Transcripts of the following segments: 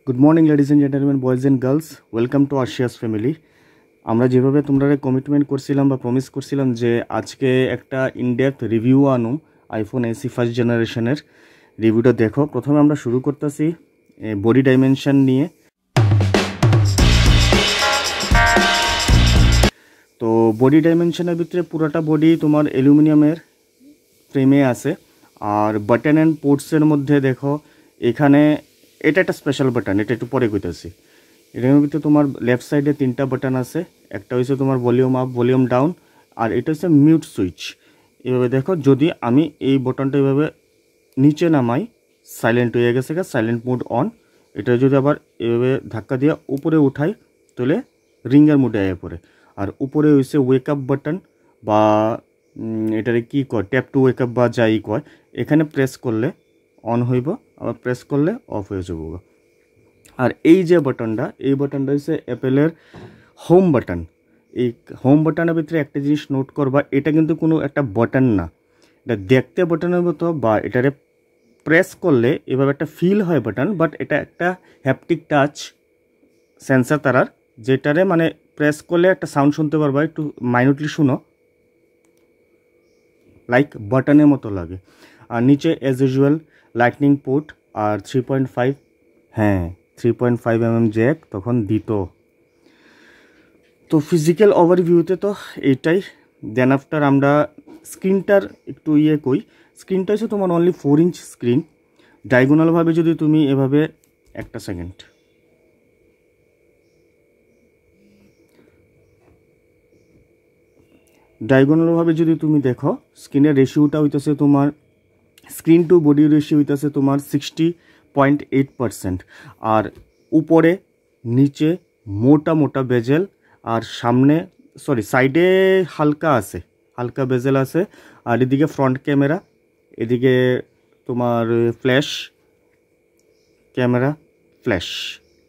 Good morning ladies and gentleman, boys and girls, welcome to আশিয়াস family. আমরা যেভাবে তোমরা কমিটমেন্ট করছিলাম বা প্রমিস করছিলাম যে আজকে একটা ইনডেপথ রিভিউ আনো আইফোন এসি ফার্স্ট জেনারেশনের রিভিউটা দেখো। প্রথমে আমরা শুরু করতেছি বডি ডাইমেনশন নিয়ে। তো বডি ডাইমেনশনের ভিতরে পুরোটা বডি তোমার অ্যালুমিনিয়ামের ফ্রেমে আছে। আর বাটন অ্যান্ড পোর্টসের মধ্যে দেখো এখানে এটা একটা স্পেশাল বাটন, এটা একটু পরে কইতেছি। এটার ভিতরে তোমার লেফট সাইডে 3টা বাটন আছে। একটা হচ্ছে তোমার ভলিউম আপ, ভলিউম ডাউন, আর এটা হচ্ছে মিউট সুইচ। এভাবে দেখো, যদি আমি এই বাটনটা এভাবে নিচে নামাই সাইলেন্ট হয়ে গেছে, সাইলেন্ট মোড অন। এটা যদি আবার এভাবে ধাক্কা দিয়ে উপরে উঠাই তাহলে রিঙ্গার মোডে আয় পড়ে। আর উপরে হচ্ছে ওয়েক আপ বাটন বা এটারে কি কয়, ট্যাপ টু ওয়েক আপ বা যাই কয়। এখানে প্রেস করলে অন হইব, আবার প্রেস করলে অফ হয়ে যাব। আর এই যে বাটনটা, এই বাটনটা হচ্ছে অ্যাপেলের হোম বাটন। এই হোম বাটনের ভিতরে একটা জিনিস নোট করবা, এটা কিন্তু কোনো একটা বাটন না, এটা দেখতে বাটনের মতো, বা এটারে প্রেস করলে এভাবে একটা ফিল হয় বাটন, বাট এটা একটা হ্যাপটিক টাচ সেন্সার তারার, যেটারে মানে প্রেস করলে একটা সাউন্ড শুনতে পারবা। একটু মাইনুটলি শুনো, লাইক বাটনের মতো লাগে। আর নিচে অ্যাজ ইউজুয়াল লাইটনিং পোর্ট আর 3.5, হ্যাঁ 3.5 mm জ্যাক তখন দিত। তো ফিজিক্যাল ওভারভিউতে তো এইটাই। দেন আফটার আমরা স্ক্রিনটার একটু কই। স্ক্রিনটা হচ্ছে তোমার অনলি 4 ইঞ্চ স্ক্রিন। ডায়াগোনালভাবে যদি তুমি এভাবে একটা সেকেন্ড, ডায়াগোনালভাবে যদি তুমি দেখো, স্ক্রিনের রেশিওটা হইতেছে তোমার, স্ক্রিন টু বডি রেশিও হইতেছে তোমার 60.8%। আর উপরে নিচে মোটা মোটা বেজেল, আর সামনে সাইডে হালকা বেজেল আছে। আর এদিকে ফ্রন্ট ক্যামেরা, এদিকে তোমার ফ্ল্যাশ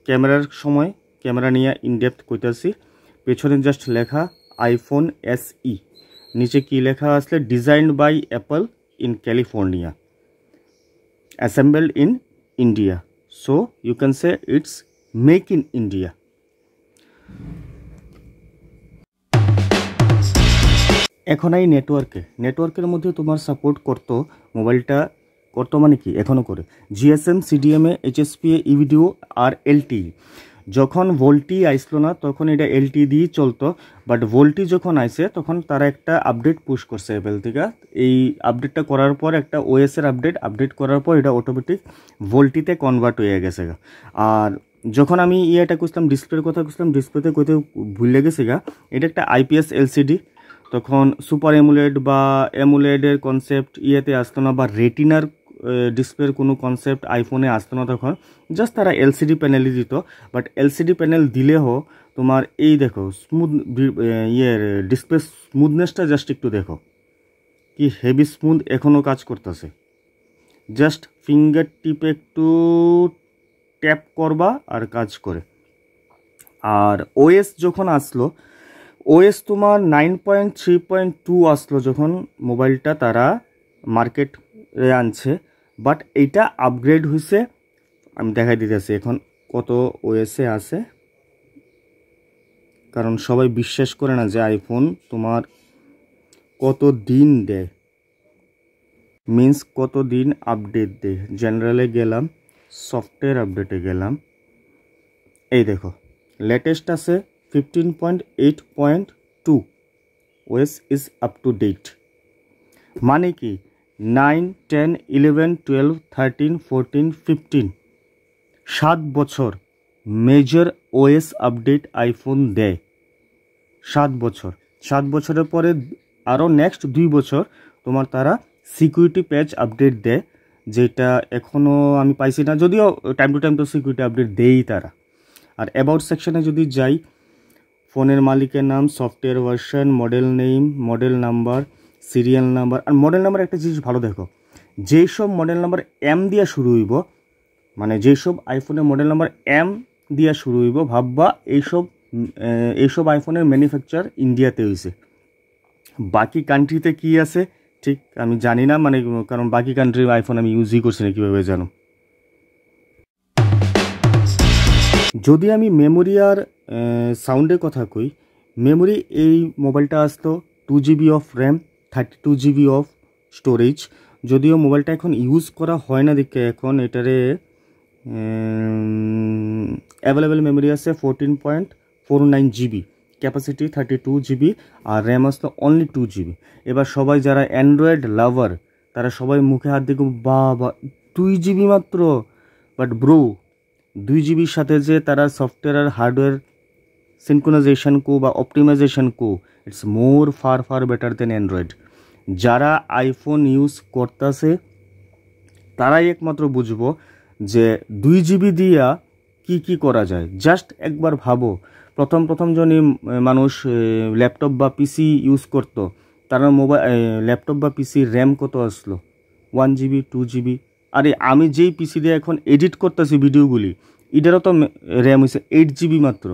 ক্যামেরার সময় ক্যামেরা নিয়ে ইনডেপথ কইতাছি। পেছনে জাস্ট লেখা আইফোন এসই, নিচে কি লেখা আসলে designed by Apple in California, assembled in India, so you can say it's make in India. এখন এই নেটওয়ার্কের মধ্যে তোমার সাপোর্ট করতো মোবাইলটা, করতো মানে কি এখনও করে জিএসএম, সিডিএমএ, এইচএসপিএ, ইভিডিও আর এলটিই। যখন ভোল্টি আইসলো না তখন এটা এলটি দিয়েই চলতো, বাট ভোল্টি যখন আইসে তখন তারা একটা আপডেট পুশ করছে অ্যাপেল থেকে। এই আপডেটটা করার পর একটা ওএসের আপডেট করার পর এটা অটোমেটিক ভোল্টিতে কনভার্ট হয়ে গেছে। আর যখন আমি এটা করছিলাম, ডিসপ্লের কথা করছিলাম, ডিসপ্লেতে কোথাও ভুলে গেছে এটা একটা আইপিএস এলসিডি। তখন সুপার এমুলেড বা এমুলেডের কনসেপ্ট আসতো না, বা রেটিনার ডিসপ্লের কোনো কনসেপ্ট আইফোনে আসতো না তখন। জাস্ট তারা এলসিডি প্যানেলই দিত। বাট এলসিডি প্যানেল দিলেও তোমার এই দেখো স্মুথ ডিসপ্লে স্মুথনেসটা জাস্ট একটু দেখো, কি হেভি স্মুথ এখনও কাজ করতেছে। জাস্ট ফিঙ্গার টিপে একটু ট্যাপ করবা আর কাজ করে। আর ওএস যখন আসলো, ওএস তোমার 9.3.2 আসলো যখন মোবাইলটা তারা মার্কেটে আনছে। বাট এইটা আপগ্রেড হয়েছে, আমি দেখাই দিতেছি এখন কত ওএসে আছে, কারণ সবাই বিশ্বাস করে না যে আইফোন তোমার কত দিন দেয়, মিন্স কত দিন আপডেট দেয়। জেনারেলে গেলাম, সফটওয়্যার আপডেটে গেলাম, এই দেখো লেটেস্ট আছে 15.8.2, OS is up to date. মানে কি 9, 10, 11, 12, 13, 14, 15, 7 বছর মেজর ওএস আপডেট আইফোন দেয়। 7 বছরের পরে আরও নেক্সট 2 বছর তোমার তারা সিকিউরিটি প্যাচ আপডেট দেয়, যেটা এখনও আমি পাইছি না, যদিও টাইম টু টাইম তো সিকিউরিটি আপডেট দেয়ই তারা। আর অ্যাবাউট সেকশনে যদি যাই, ফোনের মালিকের নাম, software version, model name, model number, serial number. আর মডেল নাম্বার একটা জিনিস ভালো দেখো, যেই সব মডেল নাম্বার এম দিয়া শুরু হইব, মানে যেই সব আইফোনের মডেল নাম্বার এম দিয়া শুরু হইব, ভাববা এইসব আইফোনের ম্যানুফ্যাকচার ইন্ডিয়াতে হয়েছে। বাকি কান্ট্রিতে কি আছে ঠিক আমি জানি না, মানে কারণ বাকি কান্ট্রির আইফোন আমি ইউজই করছি না, কীভাবে জানো। যদি আমি মেমোরি আর সাউন্ডের কথা কই, মেমোরি এই মোবাইলটা আসতো 2GB of RAM, 32GB of storage. যদিও মোবাইলটা এখন ইউজ করা হয় না দেখে এখন এটারে অ্যাভেলেবেল মেমোরি আছে 14.49GB, ক্যাপাসিটি 32GB, আর র্যাম আসতো অনলি 2GB। এবার সবাই যারা অ্যান্ড্রয়েড লাভার তারা সবাই মুখে হাত দিয়ে বা 2GB মাত্র, বাট ব্রো 2GBর সাথে যে তারা সফটওয়্যার আর হার্ডওয়্যার সিনক্রোনাইজেশন কো বা অপটিমাইজেশন কো, it's more far better than Android. যারা আইফোন ইউজ করতেছে তারাই একমাত্র বুঝবো যে 2GB দিয়া কি করা যায়। জাস্ট একবার ভাবো, প্রথম যখন মানুষ ল্যাপটপ বা পিসি ইউজ করতো, তারা ল্যাপটপ বা পিসির র্যাম কত আসলো? 1GB 2GB। আরে আমি যেই পিসি দিয়ে এখন এডিট করতেছি ভিডিওগুলি, এটারও তো র্যাম হয়েছে 8GB মাত্র।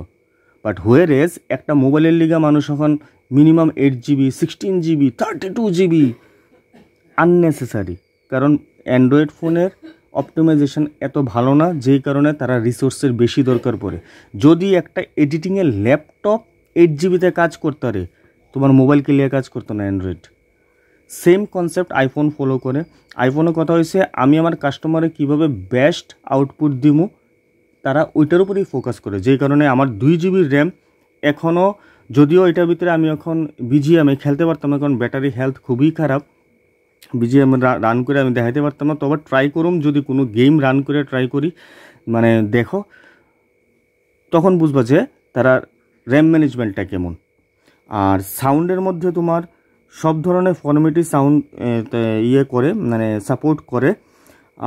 বাট হোয়ার এজ একটা মোবাইলের লিগা মানুষ এখন minimum 8GB, 16GB, 32GB unnecessary. কারণ অ্যান্ড্রয়েড ফোনের অপটিমাইজেশন এত ভালো না, যেই কারণে তারা রিসোর্সের বেশি দরকার পড়ে। যদি একটা এডিটিংয়ের ল্যাপটপ 8GBতে কাজ করতে পারে, তোমার মোবাইল ক্লিয়ার কাজ করতো না Android. Same concept iPhone follow করে। আইফোনের কথা হয়েছে আমি আমার কাস্টমারে কিভাবে বেস্ট আউটপুট দিব, তারা ওইটার উপরেই ফোকাস করে। যেই কারণে আমার 2GB র্যাম এখনও, যদিও এটার ভিতরে আমি এখন বিজিএমে খেলতে পারতাম, এখন ব্যাটারি হেলথ খুবই খারাপ, বিজিএম রান করে আমি দেখাতে পারতাম না। তবে ট্রাই করুম, যদি কোনো গেম রান করে ট্রাই করি, মানে দেখো তখন বুঝবা যে তারা র্যাম ম্যানেজমেন্টটা কেমন। আর সাউন্ডের মধ্যে তোমার সব ধরনের ফর্মেটি সাউন্ড করে, মানে সাপোর্ট করে।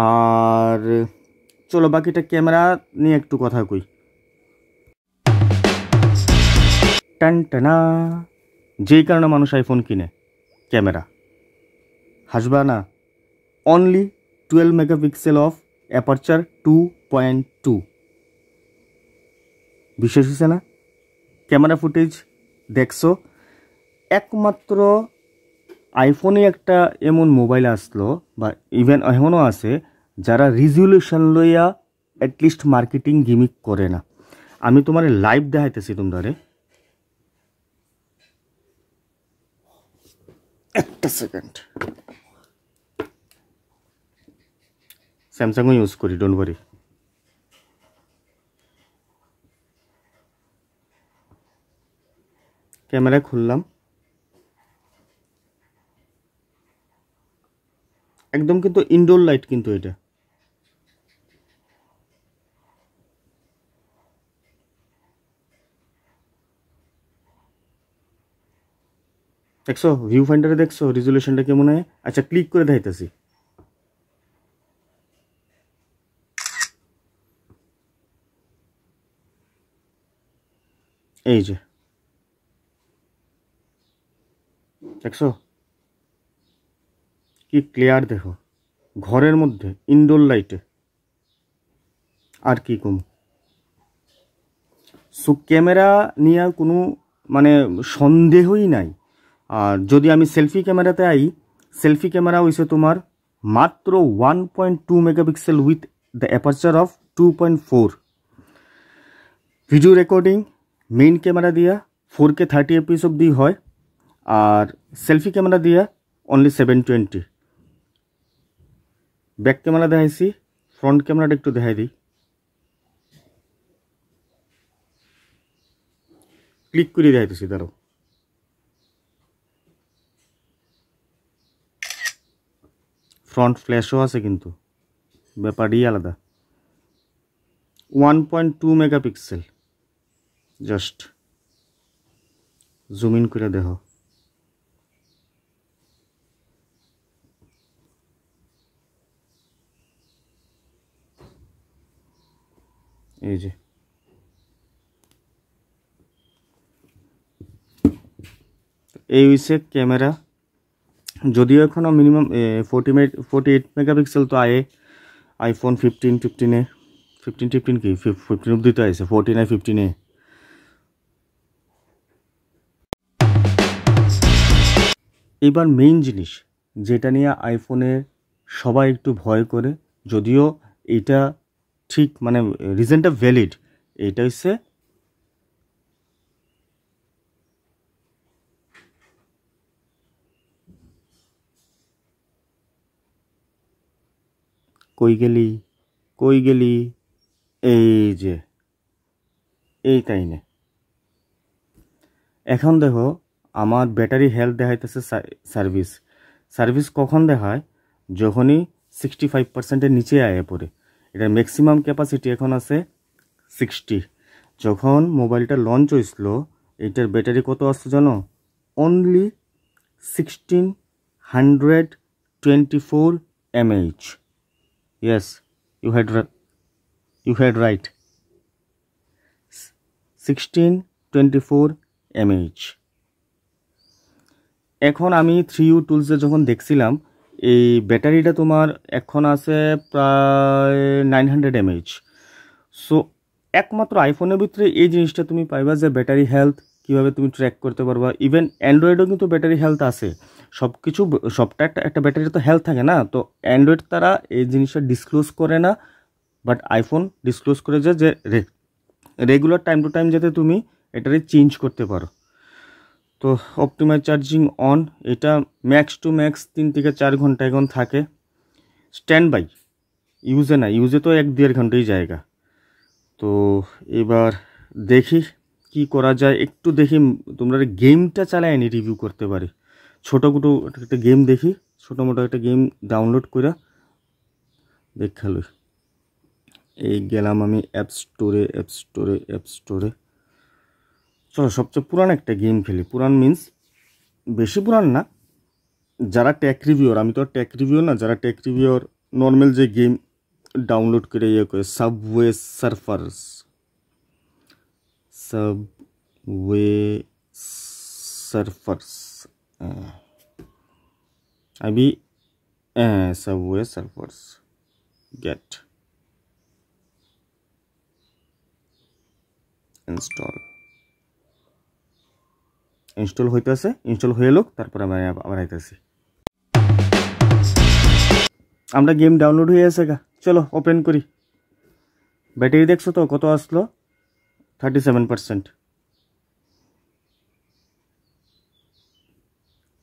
আর চলো বাকিটা ক্যামেরা নিয়ে একটু কথা কই। টানটানা, যেই কারণে মানুষ আইফোন কিনে, ক্যামেরা। হাসবা না, অনলি 12 মেগাপিক্সেল অফ অ্যাপারচার 2.2। বিশেষ হয়েছে না? ক্যামেরা ফুটেজ দেখছো, একমাত্র আইফোনে একটা এমন মোবাইল আসলো, বা ইভেন এখনও আছে, যারা রিজলিউশন লইয়া অ্যাটলিস্ট মার্কেটিং গিমিক করে না। আমি তোমার লাইভ দেখাইতেছি তোমরা, একটা সেকেন্ড। স্যামসাংও ইউজ করি, ডোন্ট ওয়ারি। ক্যামেরা খুললাম, একদম কিন্তু ইনডোর লাইট কিন্তু এটা। দেখছো ভিউ ফাইন্ডারে, দেখছো রেজুলেশনটা কেমন হয়? আচ্ছা ক্লিক করে দেখাইতেছি। এই যে দেখছো কি ক্লিয়ার, দেখো ঘরের মধ্যে ইনডোর লাইটে, আর কি কম। সো ক্যামেরা নিয়ে কোনো মানে সন্দেহই নাই। আর যদি আমি সেলফি ক্যামেরাতে আই, সেলফি ক্যামেরা হইছে তোমার মাত্র 1.2 megapixel with the aperture of 2.4। Video recording main camera দিয়া 4K 30 FPS অবধি হয়, আর সেলফি ক্যামেরা দিয়া অনলি 720। ব্যাক ক্যামেরা দেখাইছি, ফ্রন্ট ক্যামেরাটা একটু দেখাই দিই। ক্লিক করে দেখাইতেছি, দাঁড়াও। ফ্রন্ট ফ্ল্যাশও আছে, কিন্তু ব্যাপারই আলাদা। 1.2 মেগাপিক্সেল। জাস্ট জুম ইন করে দেখো, এই যে এই হইছে ক্যামেরা। যদিও এখনও মিনিমাম 48 মেগাপিক্সেল তো আইফোন 15 কি 15 অব্দি তো আছে, 14 আর 15। এবার মেইন জিনিস যেটা নিয়ে আইফোনে সবাই একটু ভয় করে, যদিও এটা ঠিক মানে রিজনটা ভ্যালিড, এইটা হচ্ছে কই গেলি এই যে এইটাই নে। এখন দেখো আমার ব্যাটারি হেলথ দেখাইতেছে সার্ভিস কখন দেখায়, যখনই 65%-এর নিচে আয়ে পড়ে। এটার ম্যাক্সিমাম ক্যাপাসিটি এখন আছে 60। যখন মোবাইলটা লঞ্চ হয়েছিল এটার ব্যাটারি কত আসছে জানো? Only 1624 mAh। Yes, you had right, 1624 mAh। এখন আমি 3U টুলসে যখন দেখছিলাম এই ব্যাটারিটা তোমার এখন আছে প্রায় 900 mAh। সো একমাত্র আইফোনের ভিতরে এই জিনিসটা তুমি পাইবা যে ব্যাটারি হেলথ কীভাবে তুমি ট্র্যাক করতে পারবা। ইভেন অ্যান্ড্রয়েডও কিন্তু ব্যাটারি হেলথ আছে, সবটা একটা ব্যাটারি তো হেলথ থাকে না। তো অ্যান্ড্রয়েড তারা এই জিনিসটা ডিসক্লোজ করে না, বাট আইফোন ডিসক্লোজ করে যে রেগুলার টাইম টু টাইম যাতে তুমি এটারে চেঞ্জ করতে পারো। তো অপটিমাইজ চার্জিং অন, এটা ম্যাক্স টু ম্যাক্স 3 থেকে 4 ঘন্টা এখন থাকে। স্ট্যান্ড বাই, ইউজে তো 1-1.5 ঘন্টাই জায়গা। তো এবার দেখি কি করা যায়, একটু দেখি তোমরা গেমটা চালায় নি রিভিউ করতে পারি। ছোটো একটা গেম দেখি, ছোটো একটা গেম ডাউনলোড করে দেখালো। এই গেলাম আমি অ্যাপ স্টোরে। চলো সবচেয়ে পুরান একটা গেম খেলি। পুরান মিন্স বেশি পুরান না, যারা টেক রিভিউর, আমি তো টেক রিভিউর না, যারা টেক রিভিউর নর্মাল যে গেম ডাউনলোড করে ইয়ে করে, Subway Surfers Subway Surfers get install হইতেছে, ইনস্টল হয়ে লোক তারপর আমি আবার আইতেছি। আমরা গেম ডাউনলোড হয়ে আছে গা, চলো ওপেন করি। ব্যাটারি দেখছো তো কত আসলো? 37%।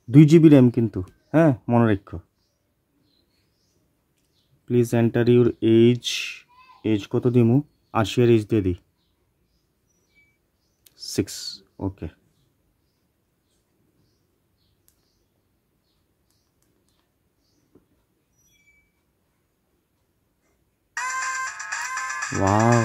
2 GB র্যাম কিন্তু, হ্যাঁ মনে রাখো। প্লিজ এন্টার ইউর এজ কত দিমু? 80 এর এজ দিয়ে দিই 6। ওকে, ওয়াও।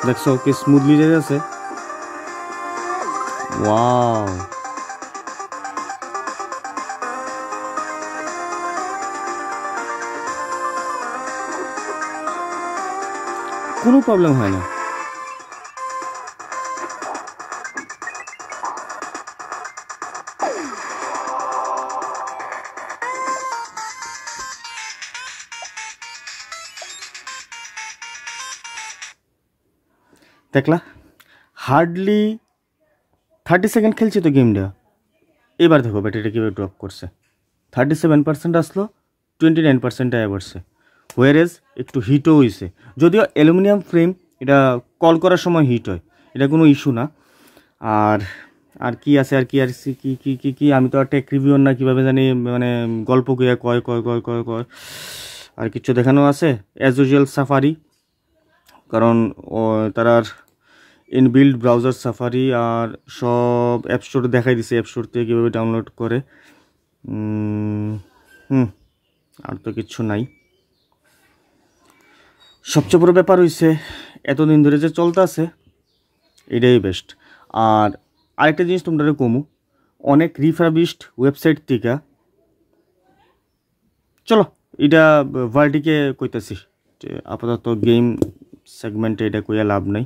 দেখছো কি স্মুথলি যাচ্ছে? ওয়াও, কোনো প্রবলেম হয় না। দেখলা, হার্ডলি 30 সেকেন্ড খেলছি তো গেমটা। এবার দেখো ব্যাটারিটা কীভাবে ড্রপ করছে। 37% আসলো, 29% আয় পড়ছে। হোয়ারেজ একটু হিটও হয়েছে, যদিও অ্যালুমিনিয়াম ফ্রেম, এটা কল করার সময় হিট হয়, এটা কোনো ইস্যু না। আর কি আছে, আর কি কি কি কি কি আমি তো আর টেক রিভিউর না, কীভাবে জানি মানে গল্প কইয়া কয় আর কিছু দেখানো আছে অ্যাজ ইউজুয়াল সাফারি, কারণ তারার ইনবিল্ড ব্রাউজার সাফারি আর সব অ্যাপ স্টোরে দেখাই দিছে, অ্যাপ স্টোর থেকে কীভাবে ডাউনলোড করে। আর তো কিচ্ছু নাই। সবচেয়ে বড় ব্যাপার হইছে এতদিন ধরে যে চলতে আছে এটাই বেস্ট। আর আরেকটা জিনিস তোমরা কমু, অনেক রিফারবিশড ওয়েবসাইট থেকে। চলো এটা ভার্ডিকে কইতাছি, আপাতত গেম সেগমেন্টে এটা কইয়া লাভ নাই।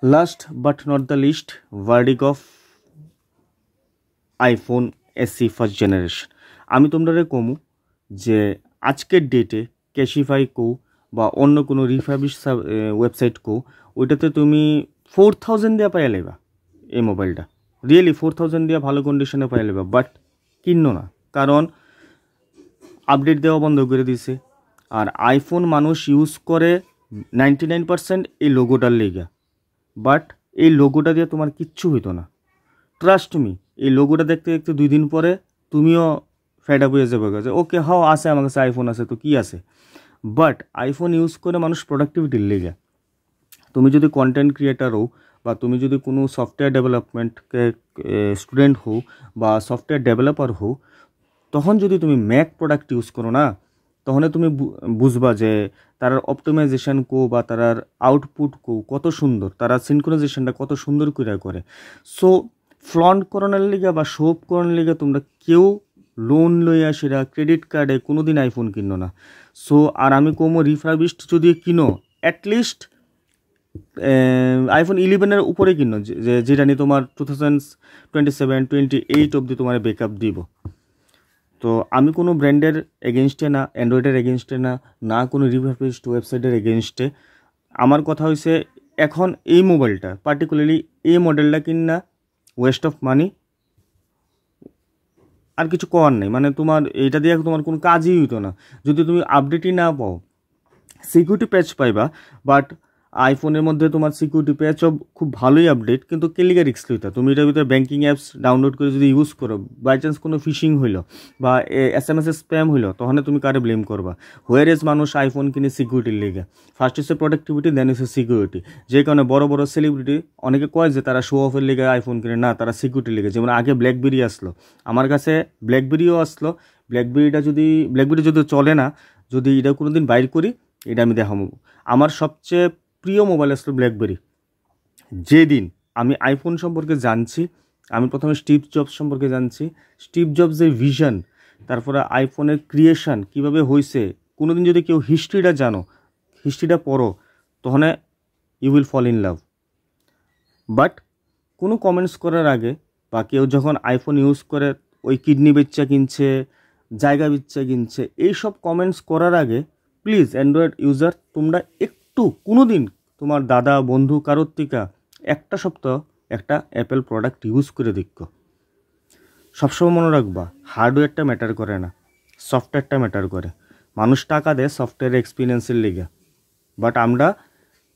Last but not the least, verdict of iPhone SE first generation. আমি তোমরা কমু যে আজকের ডেটে ক্যাশিফাই কো বা অন্য কোনো রিফার্বিশ ওয়েবসাইট কো, ওইটাতে তুমি 4000 দিয়ে পাইয়া লেবা এই মোবাইলটা, রিয়েলি 4000 দিয়ে ভালো কন্ডিশনে পাইয়া লেবা। বাট কিনো না, কারণ আপডেট দেওয়া বন্ধ করে দিছে। আর আইফোন মানুষ ইউজ করে 99% এই লোগোটার লেগা, বাট এই লোগোটা দিয়ে তোমার কিচ্ছু হইতো না। ট্রাস্ট মি, এই লোগোটা দেখতে দেখতে 2 দিন পরে তুমিও ফেড আপ হয়ে যাবে যে ওকে হাও আছে, আমার কাছে আইফোন আছে তো কি আছে। বাট আইফোন ইউজ করে মানুষ প্রোডাক্টিভিটির লেগে। তুমি যদি কন্টেন্ট ক্রিয়েটার হও বা তুমি যদি কোনো সফটওয়্যার ডেভেলপমেন্টকে স্টুডেন্ট হও বা সফটওয়্যার ডেভেলপার হও, তখন যদি তুমি ম্যাক প্রোডাক্ট ইউজ করো না, তখন তুমি বুঝবা যে তার অপটিমাইজেশন কো বা তার আউটপুট কো কত সুন্দর, তারা সিনক্রোনাইজেশনটা কত সুন্দর করে। সো ফ্লন্ট করানোর লিগে বা শো অফ করানোর লিগে তোমরা কেউ লোন লইয়া সেটা ক্রেডিট কার্ডে কোনো দিন আইফোন কিনো না। সো আর আমি কমো রিফার্বিশড যদি কিনো, অ্যাটলিস্ট আইফোন 11 উপরে কিনো, যেটা নিয়ে তোমার 2027-28 অবধি তোমার ব্যাকআপ দিব। তো আমি কোনো ব্র্যান্ডের এগেনস্টে না, অ্যান্ড্রয়েডের এগেনস্টে না কোনো রিফার্বিশড ওয়েবসাইটের এগেনস্টে। আমার কথা হয়েছে এখন এই মোবাইলটা পার্টিকুলারলি এই মডেলটা কিনা ওয়েস্ট অফ মানি, আর কিছু করার নেই। মানে তোমার এইটা দিয়ে তোমার কোনো কাজই হইতো না যদি তুমি আপডেটই না পাও। সিকিউরিটি প্যাচ পাইবা, বাট আইফোনের মধ্যে তোমার সিকিউরিটি প্যাচও খুব ভালোই আপডেট, কিন্তু কেলিগা রিস্ক লইতা। তুমি এটার ভিতরে ব্যাঙ্কিং অ্যাপস ডাউনলোড করে যদি ইউজ করো, বাই চান্স কোনো ফিশিং হইলো বা SMS স্প্যাম হইলো, তখন তুমি কারে ব্লেম করবা? হোয়ার এজ মানুষ আইফোন কিনে সিকিউরিটির লেগে। ফার্স্ট হচ্ছে প্রোডাক্টিভিটি, দেন হচ্ছে সিকিউরিটি। যে কারণে বড় বড় সেলিব্রিটি অনেকে কয় যে তারা শো অফের লেগে আইফোন কিনে, না, তারা সিকিউরিটির লেগে। যেমন আগে ব্ল্যাকবেরি আসলো, আমার কাছে ব্ল্যাকবেরিও আসলো। ব্ল্যাকবেরি যদি চলে না, যদি এটা কোনো দিন বাইর করি, এটা আমি দেখাবো। আমার সবচেয়ে প্রিয় মোবাইল আসলো ব্ল্যাকবেরি। যেদিন আমি আইফোন সম্পর্কে জানছি, আমি প্রথমে স্টিভ জবস সম্পর্কে জানছি, স্টিভ জবসের ভিশন, তারপরে আইফোনের ক্রিয়েশন কীভাবে হয়েছে। কোনো দিন যদি কেউ হিস্ট্রিটা পড়ো, তখন you will fall in love. But কোনো কমেন্টস করার আগে বা কেউ যখন আইফোন ইউজ করে ওই কিডনি বেচ্চা কিনছে, জায়গা বেচ্চা কিনছে, এইসব কমেন্টস করার আগে প্লিজ অ্যান্ড্রয়েড ইউজার তোমরা একটু কোনো দিন তোমার দাদা বন্ধু কারোর থেকে একটা সপ্তাহ একটা অ্যাপেল প্রোডাক্ট ইউজ করে দেখো। সবসময় মনে রাখবা, হার্ডওয়্যারটা ম্যাটার করে না, সফটওয়্যারটা ম্যাটার করে। মানুষ টাকা দেয় সফটওয়্যার এক্সপিরিয়েন্সের লেগে, বাট আমরা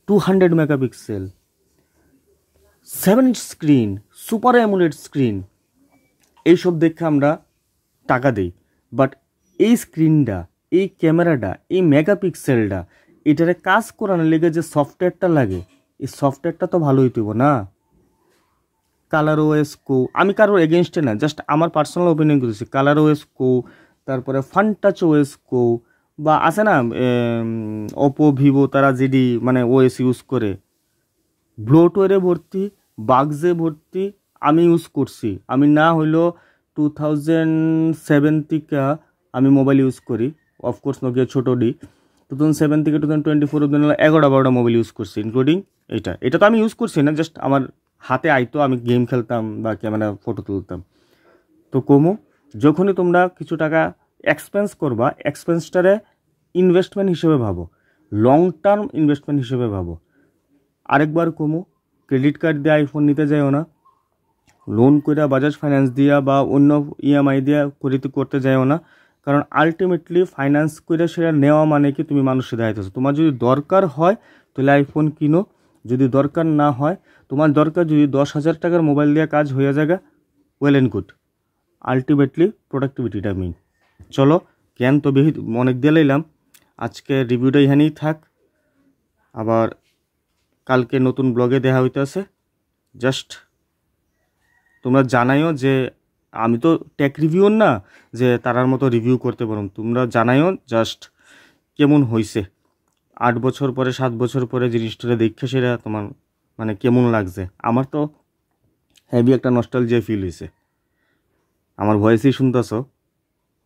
200 megapixel 7 inch screen, super AMOLED screen, এইসব দেখে আমরা টাকা দিই। বাট এই স্ক্রিনটা, এই ক্যামেরাটা, এই মেগাপিক্সেলটা, এটারে কাজ করানোর লেগে যে সফটওয়্যারটা লাগে, এই সফটওয়্যারটা তো ভালো হইতেব না। কালার ওএস কো, আমি কারোর এগেনস্টে না, জাস্ট আমার পার্সোনাল ওপিনিয়ন করতেছি। কালার ওএস কো, তারপরে ফানটাচ ওএস কো, বা আছে না ওপো ভিভো, তারা যেডি মানে ওএস ইউজ করে, ব্লোটওয়ারে ভর্তি, বাগসে ভর্তি। আমি ইউজ করছি, আমি না হইলেও 2007 থেকে আমি মোবাইল ইউজ করি। অফকোর্স নোকিয়া ছোটো ডি। 2007 থেকে 2024 অব্দি 11-12টা মোবাইল ইউজ করছি, ইনক্লুডিং এটা তো আমি ইউজ করছি না, জাস্ট আমার হাতে আইতো, আমি গেম খেলতাম বা ক্যামেরা ফটো তুলতাম। তো কমু, যখনই তোমরা কিছু টাকা এক্সপেন্স করবা, এক্সপেন্সটারে ইনভেস্টমেন্ট হিসেবে ভাবো, লং টার্ম ইনভেস্টমেন্ট হিসেবে ভাবো। আরেকবার কমু, ক্রেডিট কার্ড দিয়ে আইফোন নিতে যাইও না, লোন করে বাজাজ ফাইন্যান্স দিয়া বা অন্য EMI দিয়া করতে যাইও না। কারণ আলটিমেটলি ফাইন্যান্স করে সেটা নেওয়া মানে কি তুমি মানুষের দায়িত্ব। তোমার যদি দরকার হয় তাহলে আইফোন কিনো, যদি দরকার না হয়, তোমার দরকার যদি 10,000 টাকার মোবাইল দিয়ে কাজ হয়ে যাবে, ওয়েল অ্যান্ড গুড। আলটিমেটলি প্রোডাক্টিভিটিটা মেইন। চলো, জ্ঞান তো বেশি অনেক দিয়ে লাইলাম, আজকে রিভিউটা এখানেই থাক। আবার কালকে নতুন ব্লগে দেখা হইতেছে। জাস্ট তোমরা জানাইও যে আমি তো টেক রিভিউর না যে তারার মতো রিভিউ করতে পারো, তোমরা জানাইও জাস্ট কেমন হয়েছে। 8 বছর পরে 7 বছর পরে জিনিসটা দেখে সেটা তোমার মানে কেমন লাগছে। আমার তো হেভি একটা নস্টালজিয়া ফিল হয়েছে। আমার ভয়েসই শুনতেছ,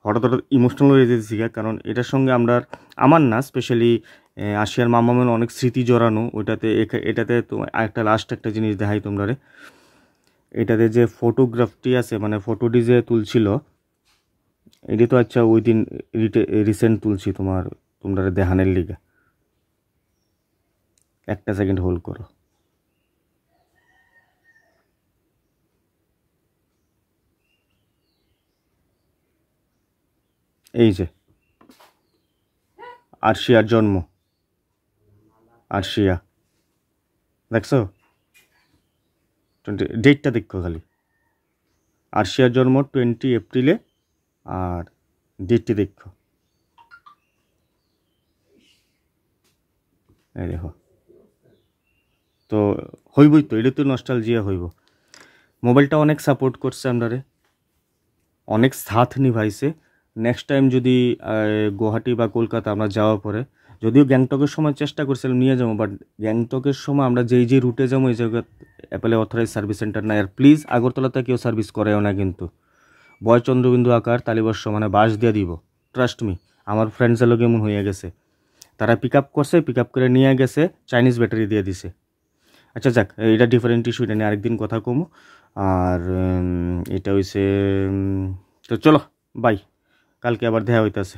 হঠাৎ হঠাৎ ইমোশনাল হয়ে যেতেছি, কারণ এটার সঙ্গে আমার না স্পেশালি আশিয়ার মামামের অনেক স্মৃতি জড়ানো ওইটাতে। এটাতে তো একটা লাস্ট একটা জিনিস দেখাই তোমরা, এটাতে যে ফটোগ্রাফটি আছে, মানে ফটোটি যে তুলছিল, এটি তো আচ্ছা ওই দিন রিসেন্ট তুলছি তোমরা দেখানের লিগে। একটা সেকেন্ড হোল্ড করো। এই যে আরশিয়ার জন্ম, আরশিয়া দেখছো, ডেটটা দেখো খালি। আরশিয়ার জন্ম 20 এপ্রিলে, আর ডেটটি দেখো, এই দেখো। তো হইবই তো, এটা তো নস্টালজিয়া হইব। মোবাইলটা অনেক সাপোর্ট করছে আপনারে, অনেক সাথ নিভাইছে। নেক্সট টাইম যদি গুয়াহাটি বা কলকাতা আমরা যাওয়ার পরে, যদিও গ্যাংটকের সময় চেষ্টা করছিলাম নিয়ে যাবো, বাট গ্যাংটকের সময় আমরা যেই রুটে যাবো এই জায়গায় অ্যাপেলের অথরাইজ সার্ভিস সেন্টার নাই। আর প্লিজ আগরতলাতে কেউ সার্ভিস করেও না কিন্তু, বয় চন্দ্রবিন্দু আকার তালিবর্ষ মানে বাস দিয়ে দিব, ট্রাস্ট মি। আমার ফ্রেন্ডসের লোক এমন হয়ে গেছে, তারা পিক আপ করছে, পিক আপ করে নিয়ে গেছে, চাইনিজ ব্যাটারি দিয়ে দিছে। আচ্ছা যাক, এটা ডিফারেন্ট ইস্যু, এটা নিয়ে আরেকদিন কথা কমু। আর এটা হইছে, তো চলো বাই, কালকে আবার দেখা হইতাছে।